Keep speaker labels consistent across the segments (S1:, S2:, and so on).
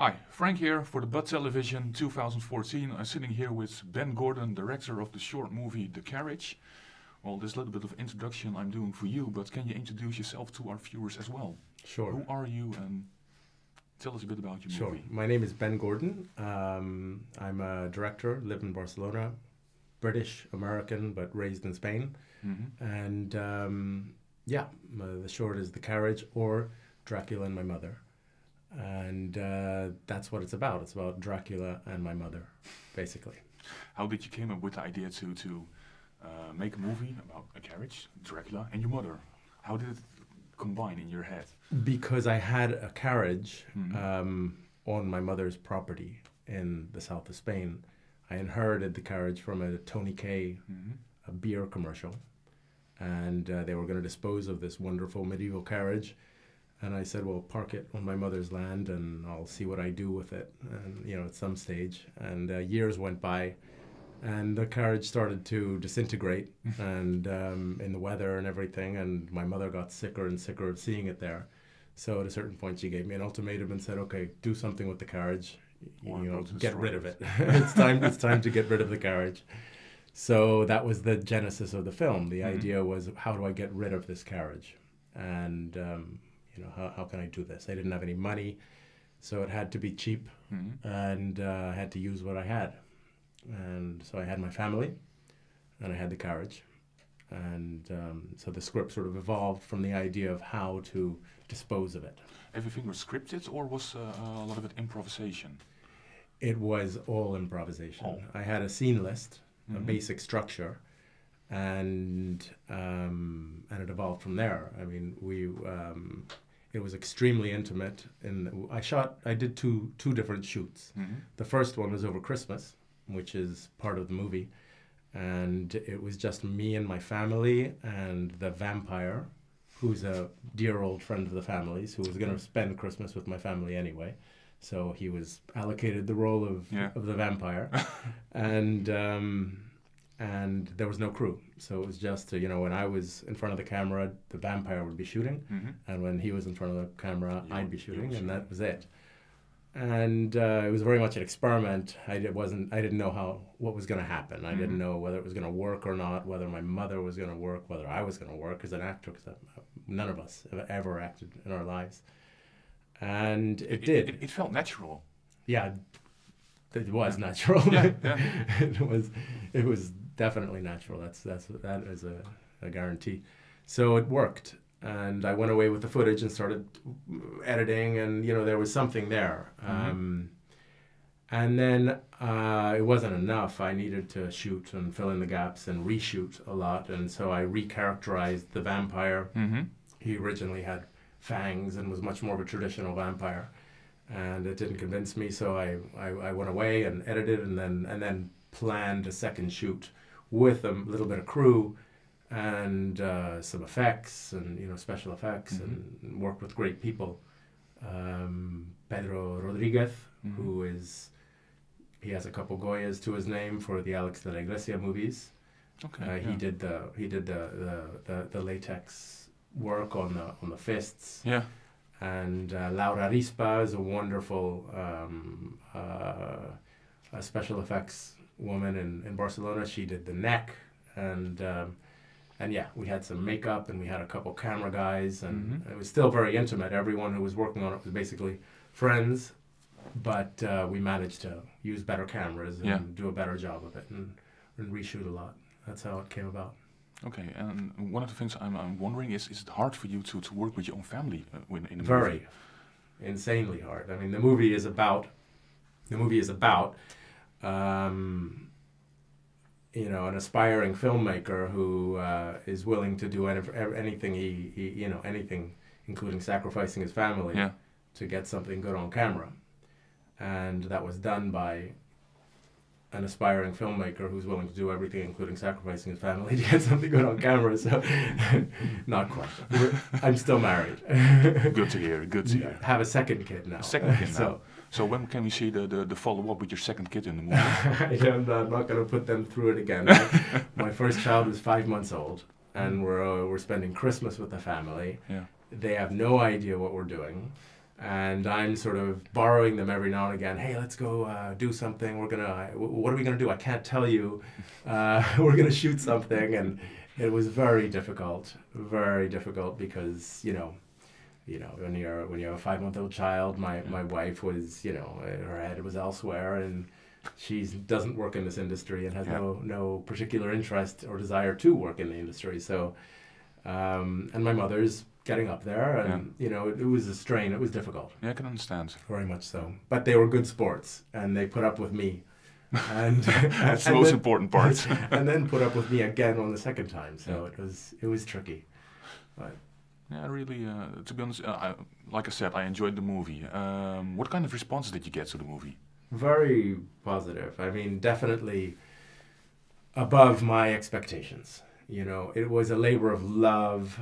S1: Hi, Frank here for the Bud Television 2014. I'm sitting here with Ben Gordon, director of the short movie The Carriage. Well, this little bit of introduction I'm doing for you, but can you introduce yourself to our viewers as well?
S2: Sure.
S1: Who are you and tell us a bit about your
S2: Sure.
S1: movie.
S2: My name is Ben Gordon. I'm a director, live in Barcelona, British, American, but raised in Spain. And the short is The Carriage, or Dracula and My Mother. And that's what it's about. It's about Dracula and my mother, basically.
S1: How did you come up with the idea to make a movie about a carriage, Dracula, and your mother? How did it combine in your head?
S2: Because I had a carriage on my mother's property in the south of Spain. I inherited the carriage from a Tony K, a beer commercial. And they were going to dispose of this wonderful medieval carriage. And I said, well, park it on my mother's land and I'll see what I do with it, and at some stage. And years went by and the carriage started to disintegrate and in the weather and everything. And my mother got sicker and sicker of seeing it there. So at a certain point, she gave me an ultimatum and said, okay, do something with the carriage, get rid of it. It's time to get rid of the carriage. So that was the genesis of the film. The idea was, how do I get rid of this carriage? And how can I do this? I didn't have any money, so it had to be cheap, and I had to use what I had. And so I had my family, and I had the carriage. And so the script sort of evolved from the idea of how to dispose of it.
S1: Everything was scripted, or was a lot of it improvisation?
S2: It was all improvisation.
S1: Oh.
S2: I had a scene list, a basic structure, and it evolved from there. I mean, it was extremely intimate. And I did two different shoots. The first one was over Christmas, which is part of the movie. And it was just me and my family and the vampire, who's a dear old friend of the family's, who was going to spend Christmas with my family anyway. So he was allocated the role of the vampire. And there was no crew. So it was just, when I was in front of the camera, the vampire would be shooting. And when he was in front of the camera, I'd be shooting, and that was it. And it was very much an experiment. I didn't know what was going to happen. I didn't know whether it was going to work or not, whether my mother was going to work, whether I was going to work as an actor, because none of us have ever acted in our lives. And it did.
S1: It felt natural.
S2: Yeah, it was natural. It was definitely natural. That is a guarantee. So it worked, and I went away with the footage and started editing, and there was something there. And then it wasn't enough. I needed to shoot and fill in the gaps and reshoot a lot, and so I recharacterized the vampire. He originally had fangs and was much more of a traditional vampire, and it didn't convince me. So I went away and edited, and then planned a second shoot with a little bit of crew and some effects and special effects, and worked with great people. Pedro Rodriguez, he has a couple Goyas to his name for the Alex de la Iglesia movies.
S1: Okay.
S2: He did the latex work on the fists.
S1: Yeah.
S2: And Laura Rispa is a wonderful special effects woman in Barcelona. She did the neck, and we had some makeup, and we had a couple camera guys, and it was still very intimate. Everyone who was working on it was basically friends, but we managed to use better cameras and do a better job of it, and reshoot a lot. That's how it came about.
S1: Okay, and one of the things I'm wondering is it hard for you to work with your own family in a
S2: Very,
S1: movie?
S2: insanely hard. I mean, the movie is about an aspiring filmmaker who is willing to do anything anything, including sacrificing his family to get something good on camera. And that was done by an aspiring filmmaker who's willing to do everything, including sacrificing his family, to get something good on camera. So, not quite. I'm still married.
S1: Good to hear. Good to hear.
S2: Have a second kid now.
S1: Second kid now. So when can we see the follow-up with your second kid in the movie?
S2: I'm not going to put them through it again. My first child is 5 months old, and we're spending Christmas with the family.
S1: Yeah.
S2: They have no idea what we're doing. And I'm sort of borrowing them every now and again. Hey, let's go do something. What are we gonna do? I can't tell you. We're gonna shoot something, and it was very difficult because when you have a 5-month-old child, my wife was her head was elsewhere, and she doesn't work in this industry and has no particular interest or desire to work in the industry. So, and my mother's getting up there, and it was a strain. It was difficult.
S1: Yeah, I can understand.
S2: Very much so. But they were good sports, and they put up with me. And
S1: that's the most important part.
S2: And then put up with me again on the second time. So it was tricky. But
S1: yeah, really. To be honest, like I said, I enjoyed the movie. What kind of response did you get to the movie?
S2: Very positive. I mean, definitely above my expectations. It was a labor of love.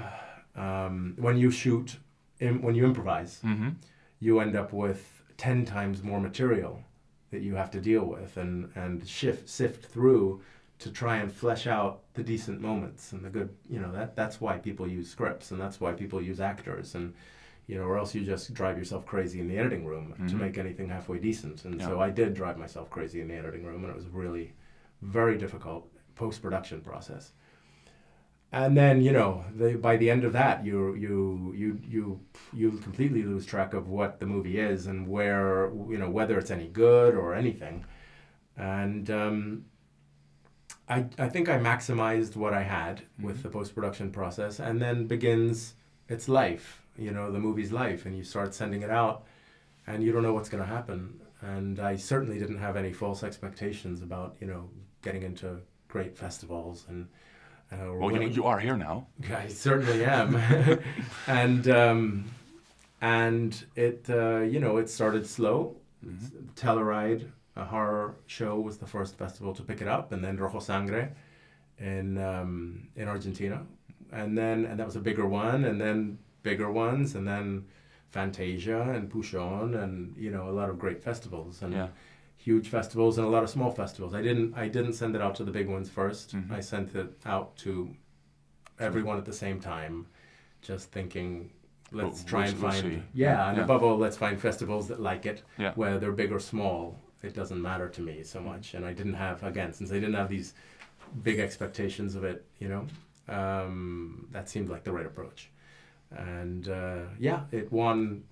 S2: When you shoot, when you improvise, you end up with 10 times more material that you have to deal with and sift through to try and flesh out the decent moments and the good. That's why people use scripts, and that's why people use actors, and or else you just drive yourself crazy in the editing room to make anything halfway decent. And so I did drive myself crazy in the editing room, and it was really very difficult post-production process. And then by the end of that, you completely lose track of what the movie is and where whether it's any good or anything. And I think I maximized what I had with the post-production process, and then begins its life. The movie's life, and you start sending it out, and you don't know what's going to happen. And I certainly didn't have any false expectations about getting into great festivals and.
S1: Well, you are here now.
S2: I certainly am, and it it started slow. Telluride, a horror show, was the first festival to pick it up, and then Rojo Sangre in Argentina, and that was a bigger one, and then bigger ones, and then Fantasia and Puchon, and a lot of great festivals and huge festivals and a lot of small festivals. I didn't send it out to the big ones first. I sent it out to everyone at the same time, just thinking, let's try and find and above all, let's find festivals that like it, whether they're big or small. It doesn't matter to me so much. And I didn't have, again, since I didn't have these big expectations of it, that seemed like the right approach. And it won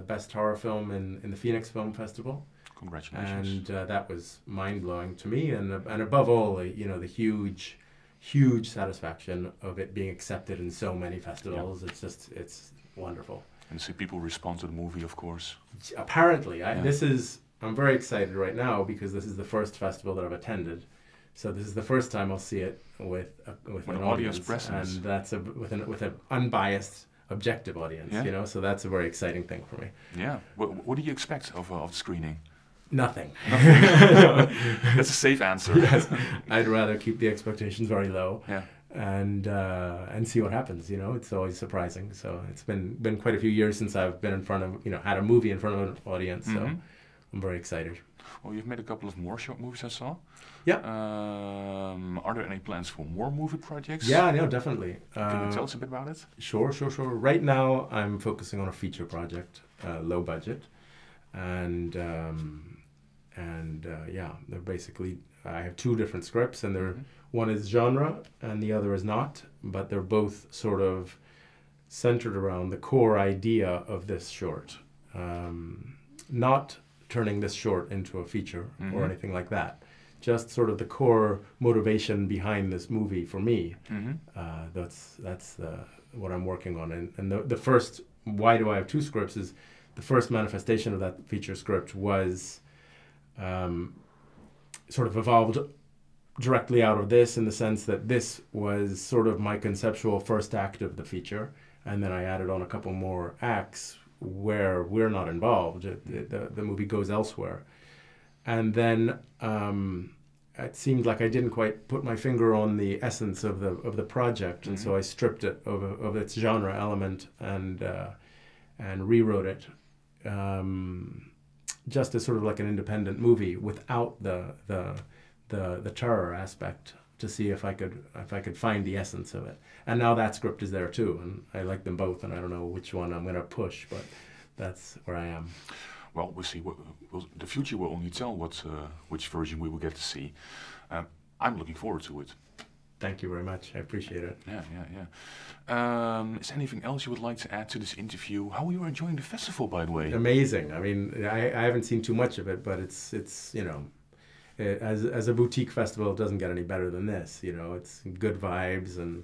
S2: Best Horror Film in the Phoenix Film Festival.
S1: Congratulations.
S2: And that was mind-blowing to me. And above all, the huge satisfaction of it being accepted in so many festivals. It's wonderful.
S1: And see people respond to the movie, of course.
S2: Apparently. I'm very excited right now because this is the first festival that I've attended. So this is the first time I'll see it with an audience presence. And that's with an unbiased, objective audience, so that's a very exciting thing for me.
S1: Yeah. What do you expect of the screening?
S2: Nothing.
S1: That's a safe answer.
S2: Yes. I'd rather keep the expectations very low.
S1: Yeah.
S2: And see what happens. It's always surprising. So it's been quite a few years since I've been in front of had a movie in front of an audience. So I'm very excited.
S1: Well, you've made a couple of more short movies, I saw.
S2: Yeah.
S1: Are there any plans for more movie projects?
S2: Yeah, no, definitely.
S1: Can you tell us a bit about it?
S2: Sure. Right now, I'm focusing on a feature project, low budget, and they're basically. I have two different scripts, and they're one is genre and the other is not, but they're both sort of centered around the core idea of this short, not turning this short into a feature or anything like that. Just sort of the core motivation behind this movie for me. That's what I'm working on. And the first, why do I have two scripts, is the first manifestation of that feature script was sort of evolved directly out of this, in the sense that this was sort of my conceptual first act of the feature. And then I added on a couple more acts where we're not involved. The movie goes elsewhere. And then it seemed like I didn't quite put my finger on the essence of the project, and so I stripped it of its genre element and rewrote it just as sort of like an independent movie without the terror aspect, to see if I could find the essence of it. And now that script is there too, and I like them both, and I don't know which one I'm going to push, but that's where I am.
S1: Well, we'll see. The future will only tell which version we will get to see. I'm looking forward to it.
S2: Thank you very much. I appreciate it.
S1: Yeah. Is there anything else you would like to add to this interview? How are you enjoying the festival, by the way?
S2: Amazing. I mean, I haven't seen too much of it, but it's you know, as a boutique festival, it doesn't get any better than this. You know, it's good vibes and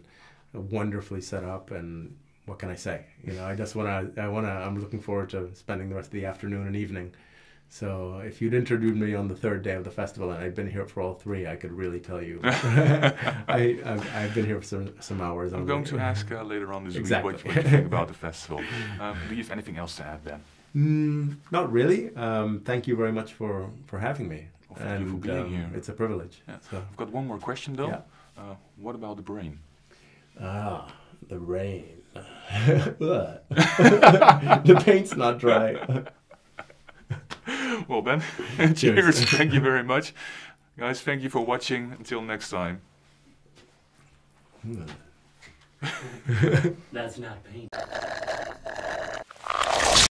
S2: wonderfully set up, and what can I say? You know, I'm looking forward to spending the rest of the afternoon and evening. So if you'd interviewed me on the third day of the festival and I'd been here for all three, I could really tell you. I've been here for some hours.
S1: I'm going to ask later on this
S2: exactly.
S1: week what you think about the festival. Do you have anything else to add, Ben?
S2: Not really. Thank you very much for having me.
S1: Well, thank you for being here.
S2: It's a privilege.
S1: Yeah.
S2: So.
S1: I've got one more question though.
S2: Yeah.
S1: What about the brain?
S2: The rain. The paint's not dry.
S1: Well, Ben, cheers. Thank you very much. Guys, thank you for watching. Until next time.
S3: That's not paint.